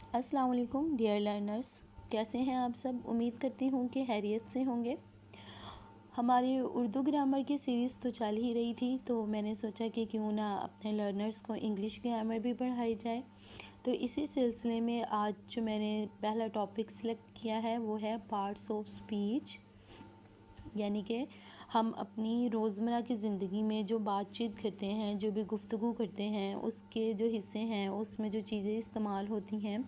अस्सलाम वालेकुम dear learners, कैसे हैं आप सब। उम्मीद करती हूँ कि खैरियत से होंगे। हमारी उर्दू ग्रामर की सीरीज़ तो चल ही रही थी, तो मैंने सोचा कि क्यों ना अपने लर्नर्स को इंग्लिश ग्रामर भी पढ़ाई जाए। तो इसी सिलसिले में आज जो मैंने पहला टॉपिक सिलेक्ट किया है वो है पार्ट्स ऑफ स्पीच, यानी कि हम अपनी रोज़मर्रा की ज़िंदगी में जो बातचीत करते हैं, जो भी गुफ्तगू करते हैं, उसके जो हिस्से हैं, उसमें जो चीज़ें इस्तेमाल होती हैं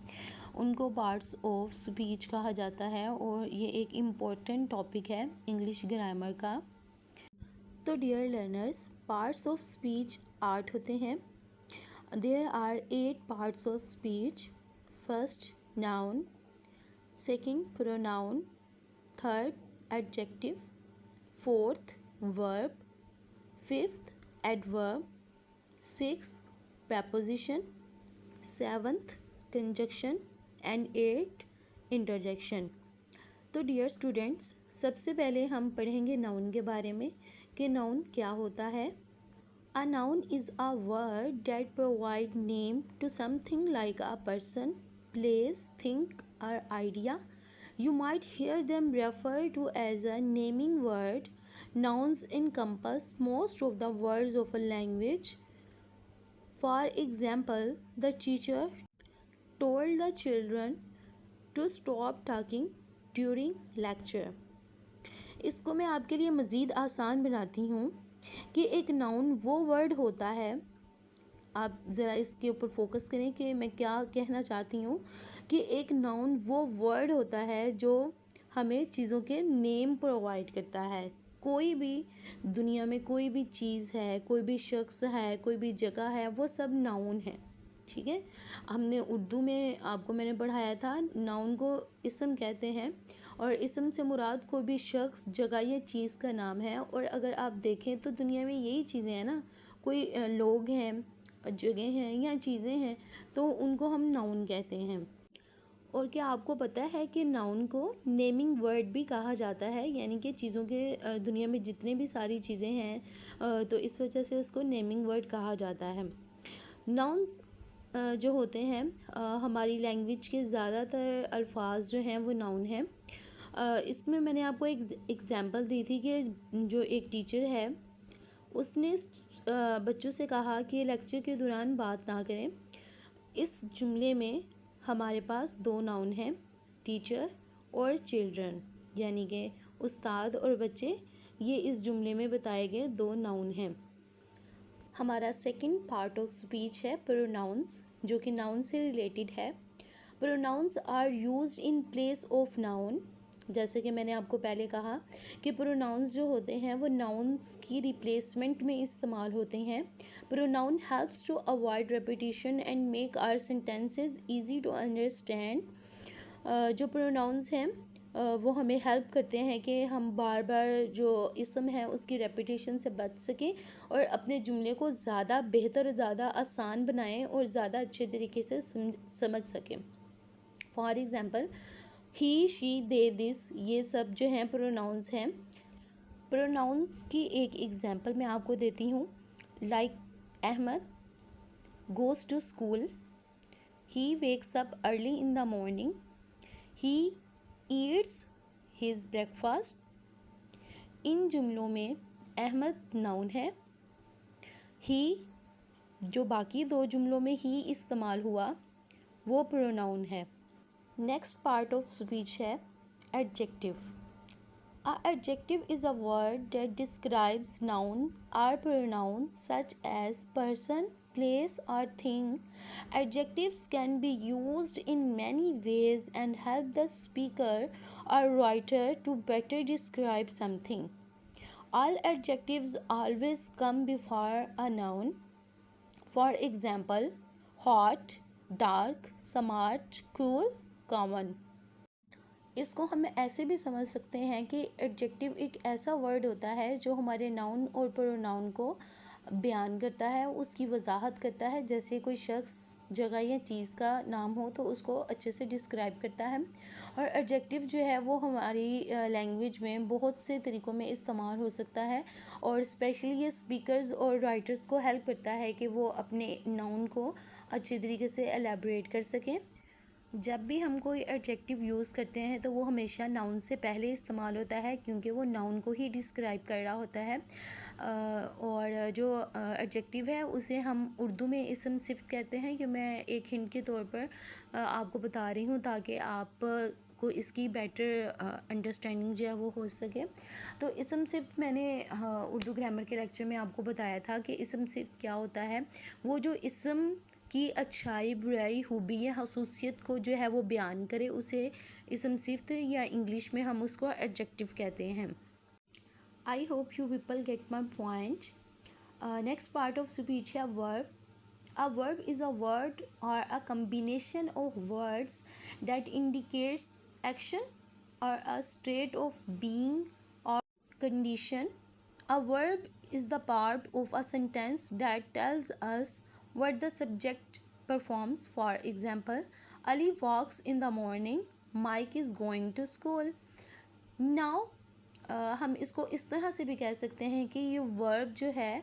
उनको पार्ट्स ऑफ स्पीच कहा जाता है। और ये एक इम्पोर्टेंट टॉपिक है इंग्लिश ग्रामर का। तो dear learners, parts of speech 8 होते हैं। There are 8 parts of speech. First noun, second pronoun, third adjective, fourth verb, fifth adverb, six preposition, seventh conjunction and eight interjection. तो dear students, सबसे पहले हम पढ़ेंगे noun के बारे में कि नाउन क्या होता है। A noun is a word that provide name to something like a person, place, thing और idea. You might hear them referred to as a naming word. Nouns encompass most of the words of a language. For example, the teacher told the children to stop talking during lecture. इसको मैं आपके लिए मज़ीद आसान बनाती हूँ कि एक नाउन वो वर्ड होता है, आप ज़रा इसके ऊपर फोकस करें कि मैं क्या कहना चाहती हूँ, कि एक नाउन वो वर्ड होता है जो हमें चीज़ों के नेम प्रोवाइड करता है। कोई भी दुनिया में कोई भी चीज़ है, कोई भी शख्स है, कोई भी जगह है, वो सब नाउन है। ठीक है, हमने उर्दू में आपको मैंने पढ़ाया था, नाउन को इसम कहते हैं और इसम से मुराद कोई भी शख्स, जगह या चीज़ का नाम है। और अगर आप देखें तो दुनिया में यही चीज़ें हैं ना, कोई लोग हैं, जगह हैं या चीज़ें हैं, तो उनको हम नाउन कहते हैं। और क्या आपको पता है कि नाउन को नेमिंग वर्ड भी कहा जाता है, यानी कि चीज़ों के दुनिया में जितने भी सारी चीज़ें हैं तो इस वजह से उसको नेमिंग वर्ड कहा जाता है। नाउन्स जो होते हैं, हमारी लैंग्वेज के ज़्यादातर अल्फाज जो हैं वो नाउन हैं। इसमें मैंने आपको एक एग्ज़ाम्पल दी थी कि जो एक टीचर है उसने बच्चों से कहा कि लेक्चर के दौरान बात ना करें। इस जुमले में हमारे पास दो नाउन हैं, टीचर और चिल्ड्रन, यानी कि उस्ताद और बच्चे, ये इस जुमले में बताए गए दो नाउन हैं। हमारा सेकंड पार्ट ऑफ स्पीच है प्रोनाउंस, जो कि नाउन से रिलेटेड है। Pronouns are used in place of noun. जैसे कि मैंने आपको पहले कहा कि प्रोनाउंस जो होते हैं वो नाउन्स की रिप्लेसमेंट में इस्तेमाल होते हैं। Pronoun helps to avoid repetition and make our sentences easy to understand. जो प्रोनाउंस हैं वो हमें हेल्प करते हैं कि हम बार बार जो इसम है उसकी रेपिटेशन से बच सकें और अपने जुमले को ज़्यादा बेहतर, ज़्यादा आसान बनाएं और ज़्यादा अच्छे तरीके से समझ सकें। For example, he, she, they, this, ये सब जो हैं प्रोनाउंस हैं। प्रोनाउंस की एक एग्ज़ाम्पल मैं आपको देती हूँ, like Ahmed goes to school, he wakes up early in the morning, he eats his breakfast. इन जुमलों में अहमद नाउन है, ही, जो बाकी दो जुमलों में ही इस्तेमाल हुआ, वो प्रोनाउन है। नेक्स्ट पार्ट ऑफ स्पीच है adjective. A adjective is a word that describes noun or pronoun such as person, place or thing. Adjectives can be used in many ways and help the speaker or writer to better describe something. All adjectives always come before a noun. For example, hot, dark, smart, cool, common. इसको हम ऐसे भी समझ सकते हैं कि adjective एक ऐसा वर्ड होता है जो हमारे नाउन और प्रोनाउन को बयान करता है, उसकी वजाहत करता है। जैसे कोई शख्स, जगह या चीज़ का नाम हो तो उसको अच्छे से डिस्क्राइब करता है। और एडजेक्टिव जो है वो हमारी लैंग्वेज में बहुत से तरीक़ों में इस्तेमाल हो सकता है और स्पेशली ये स्पीकर्स और राइटर्स को हेल्प करता है कि वो अपने नाउन को अच्छे तरीके से एलेबरेट कर सकें। जब भी हम कोई एडजेक्टिव यूज़ करते हैं तो वो हमेशा नाउन से पहले इस्तेमाल होता है, क्योंकि वो नाउन को ही डिस्क्राइब कर रहा होता है। और जो एडजेक्टिव है उसे हम उर्दू में इसम सिफ़त कहते हैं। ये मैं एक हिंट के तौर पर आपको बता रही हूँ, ताकि आप को इसकी बेटर अंडरस्टैंडिंग जो है वो हो सके। तो इसम सिफ़त मैंने उर्दू ग्रामर के लेक्चर में आपको बताया था कि इसम सिफ़त क्या होता है। वो जो इसम की अच्छाई, बुराई, खूबी या खसूसियत को जो है वो बयान करे, उसे इसम सिफ़त या इंग्लिश में हम उसको एडजेक्टिव कहते हैं। I hope you people get my point. Next part of speech है verb. A verb is a word or a combination of words that indicates action or a state of being or condition. A verb is the part of a sentence that tells us what the subject performs. For example, Ali walks in the morning, Mike is going to school. Now हम इसको इस तरह से भी कह सकते हैं कि ये वर्ब जो है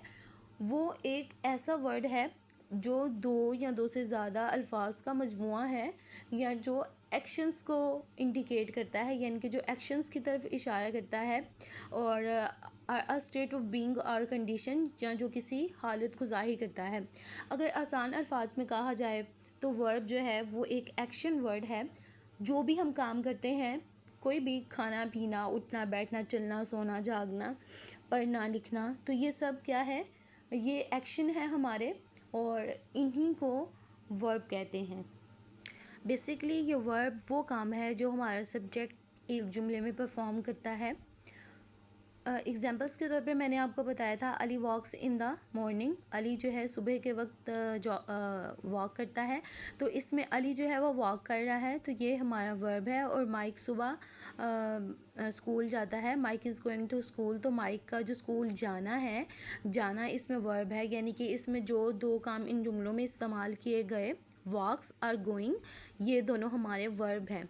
वो एक ऐसा वर्ड है जो दो या दो से ज़्यादा अल्फाज का मजमुआ है, या जो एक्शंस को इंडिकेट करता है, यानी कि जो एक्शंस की तरफ इशारा करता है, और अ स्टेट ऑफ बीइंग और कंडीशन, या जो किसी हालत को ज़ाहिर करता है। अगर आसान अल्फाज में कहा जाए तो वर्ब जो है वो एक एक्शन वर्ड है। जो भी हम काम करते हैं, कोई भी खाना पीना, उठना बैठना, चलना सोना जागना, पढ़ना लिखना, तो ये सब क्या है, ये एक्शन है हमारे, और इन्हीं को वर्ब कहते हैं। बेसिकली ये वर्ब वो काम है जो हमारा सब्जेक्ट एक जुमले में परफॉर्म करता है। एग्जांपल्स के तौर पे मैंने आपको बताया था अली वॉक्स इन द मॉर्निंग। अली जो है सुबह के वक्त जो वॉक करता है, तो इसमें अली जो है वो वॉक कर रहा है, तो ये हमारा वर्ब है। और माइक सुबह स्कूल जाता है, Mike is going to school, तो माइक का जो स्कूल जाना है, जाना इसमें वर्ब है, यानी कि इसमें जो दो काम इन जुमलों में इस्तेमाल किए गए, वॉक्स और गोइंग, ये दोनों हमारे वर्ब हैं।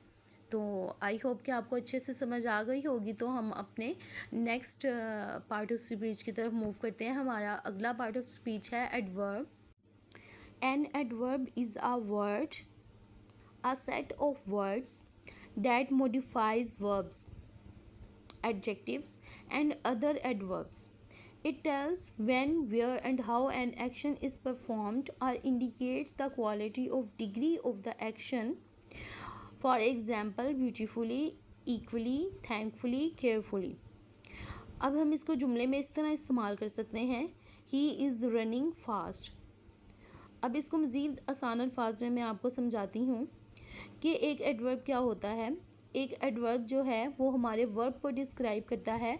तो आई होप कि आपको अच्छे से समझ आ गई होगी। तो हम अपने नेक्स्ट पार्ट ऑफ स्पीच की तरफ मूव करते हैं। हमारा अगला पार्ट ऑफ स्पीच है adverb. An adverb is a word, a set of words that modifies verbs, adjectives, and other adverbs. It tells when, where, and how an action is performed, or indicates the quality of degree of the action. For example, beautifully, equally, thankfully, carefully. अब हम इसको जुमले में इस तरह इस्तेमाल कर सकते हैं, ही इज़ रनिंग फास्ट. अब इसको मज़ीद आसान अल्फाज में मैं आपको समझाती हूँ कि एक एडवर्ब क्या होता है। एक एडवर्ब जो है वो हमारे वर्ब को डिस्क्राइब करता है,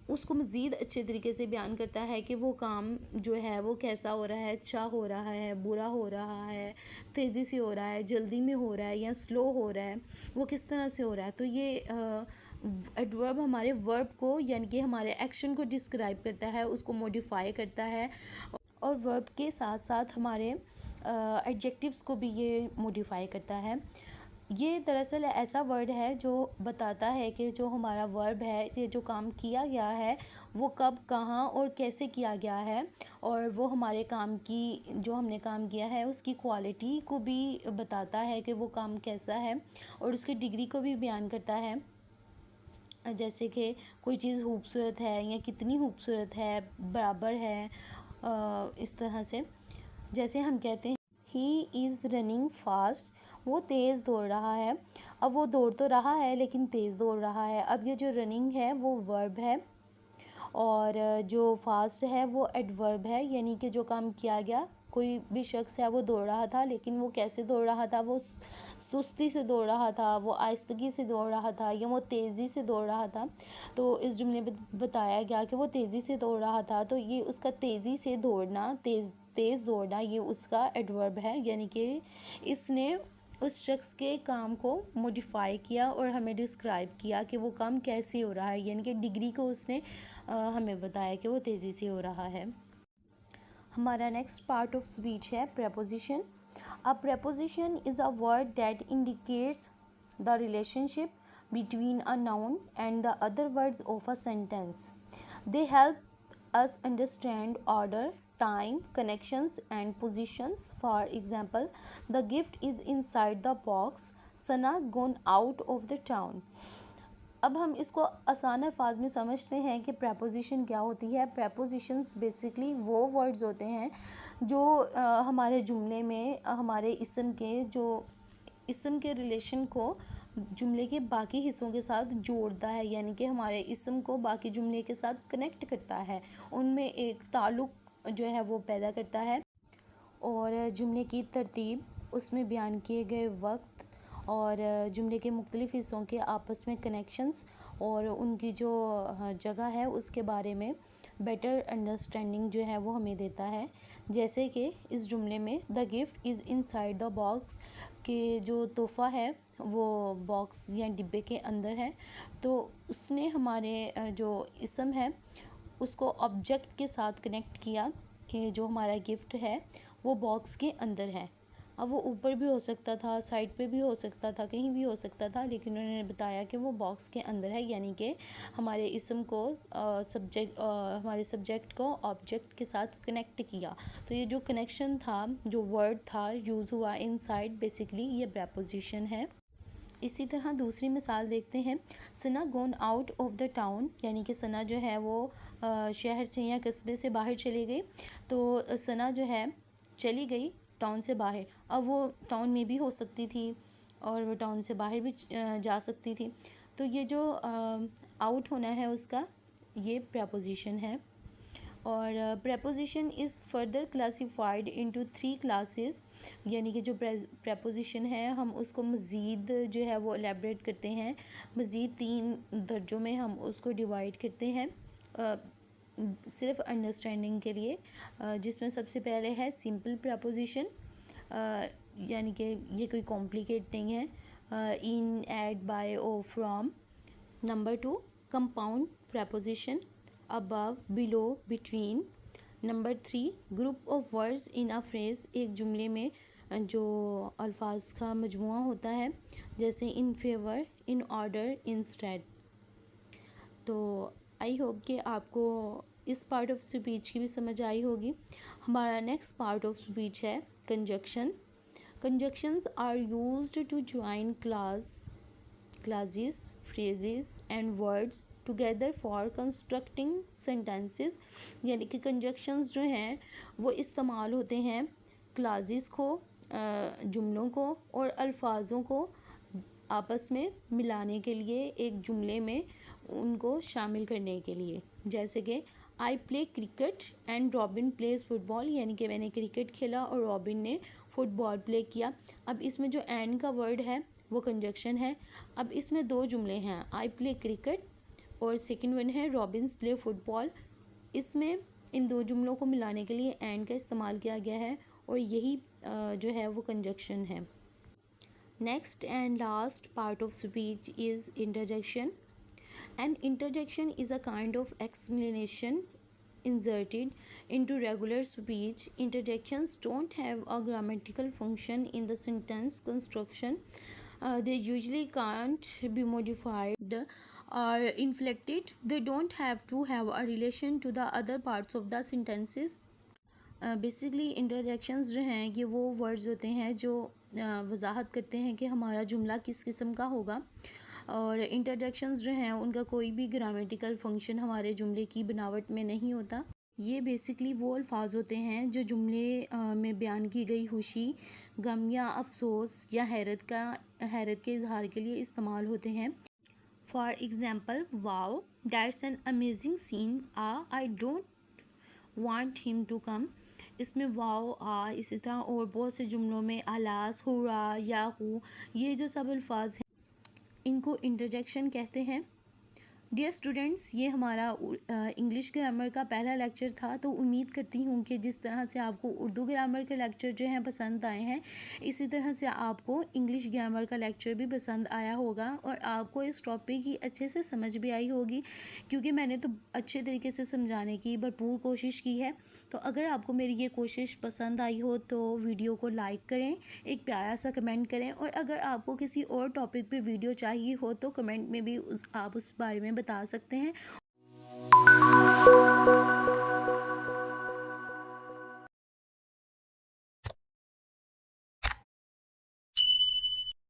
उसको मज़ीद अच्छे तरीके से बयान करता है कि वो काम जो है वो कैसा हो रहा है, अच्छा हो रहा है, बुरा हो रहा है, तेज़ी से हो रहा है, जल्दी में हो रहा है, या स्लो हो रहा है, वो किस तरह से हो रहा है। तो ये एडवर्ब हमारे वर्ब को, यानी कि हमारे एक्शन को डिस्क्राइब करता है, उसको मॉडिफाई करता है, और वर्ब के साथ साथ हमारे एडजेक्टिव्स को भी ये मॉडिफाई करता है। ये दरअसल ऐसा वर्ड है जो बताता है कि जो हमारा वर्ब है, ये जो काम किया गया है वो कब, कहाँ और कैसे किया गया है, और वो हमारे काम की, जो हमने काम किया है उसकी क्वालिटी को भी बताता है कि वो काम कैसा है, और उसकी डिग्री को भी बयान करता है। जैसे कि कोई चीज़ खूबसूरत है या कितनी खूबसूरत है, बराबर है, इस तरह से। जैसे हम कहते हैं ही इज़ रनिंग फास्ट, वो तेज़ दौड़ रहा है। अब वो दौड़ तो रहा है लेकिन तेज़ दौड़ रहा है। अब ये जो रनिंग है वो वर्ब है, और जो फास्ट है वो एडवर्ब है, यानी कि जो काम किया गया, कोई भी शख्स है वो दौड़ रहा था, लेकिन वो कैसे दौड़ रहा था, वो सुस्ती से दौड़ रहा था, वो आहिस्तगी से दौड़ रहा था, या वो तेज़ी से दौड़ रहा था। तो इस जुमले में बताया गया कि वो तेज़ी से दौड़ रहा था, तो ये उसका तेज़ी से दौड़ना, तेज़ दौड़ना, ये उसका एडवर्ब है, यानी कि इसने उस शख्स के काम को मॉडिफाई किया और हमें डिस्क्राइब किया कि वो काम कैसे हो रहा है, यानी कि डिग्री को उसने हमें बताया कि वो तेज़ी से हो रहा है। हमारा नेक्स्ट पार्ट ऑफ स्पीच है preposition. A preposition is a word that indicates the relationship between a noun and the other words of a sentence. They help us understand order, time, connections and positions. For example, the gift is inside the box. Sana gone out of the town. अब हम इसको आसान अल्फाज में समझते हैं कि preposition क्या होती है। प्रेपोजिशंस बेसिकली वो वर्ड्स होते हैं जो हमारे जुमले में हमारे इसम के रिलेशन को जुमले के बाकी हिस्सों के साथ जोड़ता है, यानी कि हमारे इसम को बाकी जुमले के साथ कनेक्ट करता है, उनमें एक ताल्लुक़ जो है वो पैदा करता है। और जुमले की तरतीब, उसमें बयान किए गए वक्त और जुमले के मुख्तलिफ़ हिस्सों के आपस में कनेक्शंस और उनकी जो जगह है उसके बारे में बेटर अंडरस्टैंडिंग जो है वो हमें देता है। जैसे कि इस जुमले में the gift is inside the box, के जो तोहफ़ा है वो बॉक्स या डिब्बे के अंदर है, तो उसने हमारे जो इसम है उसको ऑब्जेक्ट के साथ कनेक्ट किया कि जो हमारा गिफ्ट है वो बॉक्स के अंदर है। अब वो ऊपर भी हो सकता था, साइड पे भी हो सकता था, कहीं भी हो सकता था, लेकिन उन्होंने बताया कि वो बॉक्स के अंदर है, यानी कि हमारे इसम को हमारे सब्जेक्ट को ऑब्जेक्ट के साथ कनेक्ट किया। तो ये जो कनेक्शन था, जो वर्ड था यूज़ हुआ इनसाइड, बेसिकली ये प्रेपोजिशन है। इसी तरह दूसरी मिसाल देखते हैं। सना गोन आउट ऑफ द टाउन, यानी कि सना जो है वो शहर से या कस्बे से बाहर चली गई। तो सना जो है चली गई टाउन से बाहर। अब वो टाउन में भी हो सकती थी और वो टाउन से बाहर भी जा सकती थी। तो ये जो आउट होना है उसका ये प्रेपोजिशन है। और preposition is further classified into 3 classes, यानी कि जो प्रेपोजिशन है हम उसको मज़ीद जो है वो एलेबरेट करते हैं, मज़ीद 3 दर्जों में हम उसको डिवाइड करते हैं सिर्फ अंडरस्टैंडिंग के लिए। जिसमें सबसे पहले है सिंपल प्रेपोजिशन, यानी कि ये कोई कॉम्प्लिकेट नहीं है, इन, एट, बाय, और from. Number 2 compound preposition, above, below, between. Number 3 group of words in a phrase, एक जुमले में जो अल्फाज का मजमुआ होता है, जैसे in favour, in order, instead. तो आई होप कि आपको इस पार्ट ऑफ स्पीच की भी समझ आई होगी। हमारा नेक्स्ट पार्ट ऑफ स्पीच है conjunction. Conjunctions are used to join clauses, phrases and words together for constructing sentences, यानी कि कंजक्शंस जो हैं वो इस्तेमाल होते हैं क्लासेस को, जुमलों को और अल्फाजों को आपस में मिलाने के लिए, एक जुमले में उनको शामिल करने के लिए। जैसे कि I play cricket and Robin plays football, यानी कि मैंने क्रिकेट खेला और रॉबिन ने फुटबॉल प्ले किया। अब इसमें जो एंड का वर्ड है वो कंजक्शन है। अब इसमें 2 जुमले हैं, आई प्ले क्रिकेट और सेकंड वन है रॉबिन्स प्ले फुटबॉल। इसमें इन 2 जुमलों को मिलाने के लिए एंड का इस्तेमाल किया गया है और यही जो है वो कंजक्शन है। Next and last part of speech is interjection. An interjection is a kind of explanation inserted into regular speech. Interjections don't have a grammatical function in the sentence construction. They usually can't be modified or inflected. They don't have to have a relation to the other parts of the sentences. Basically interjections जो हैं ये वो words होते हैं जो वजाहत करते हैं कि हमारा जुमला किस किस्म का होगा। और इंटरजेक्शंस जो हैं उनका कोई भी ग्रामेटिकल फंक्शन हमारे जुमले की बनावट में नहीं होता। ये बेसिकली वो अल्फाज होते हैं जो जुमले में बयान की गई खुशी, गम या अफसोस या हैरत के इजहार के लिए इस्तेमाल होते हैं। For example, wow that's an amazing scene, I don't want him to come. इसमें वाओ, इसी तरह और बहुत से जुमलों में अलास, हुरा, याहू, ये जो सब अल्फाज हैं इनको इंटरजेक्शन कहते हैं। डियर स्टूडेंट्स, ये हमारा इंग्लिश ग्रामर का पहला लेक्चर था। तो उम्मीद करती हूँ कि जिस तरह से आपको उर्दू ग्रामर के लेक्चर जो हैं पसंद आए हैं, इसी तरह से आपको इंग्लिश ग्रामर का लेक्चर भी पसंद आया होगा और आपको इस टॉपिक की अच्छे से समझ भी आई होगी, क्योंकि मैंने तो अच्छे तरीके से समझाने की भरपूर कोशिश की है। तो अगर आपको मेरी ये कोशिश पसंद आई हो तो वीडियो को लाइक करें, एक प्यारा सा कमेंट करें, और अगर आपको किसी और टॉपिक पे वीडियो चाहिए हो तो कमेंट में भी आप उस बारे में बता सकते हैं।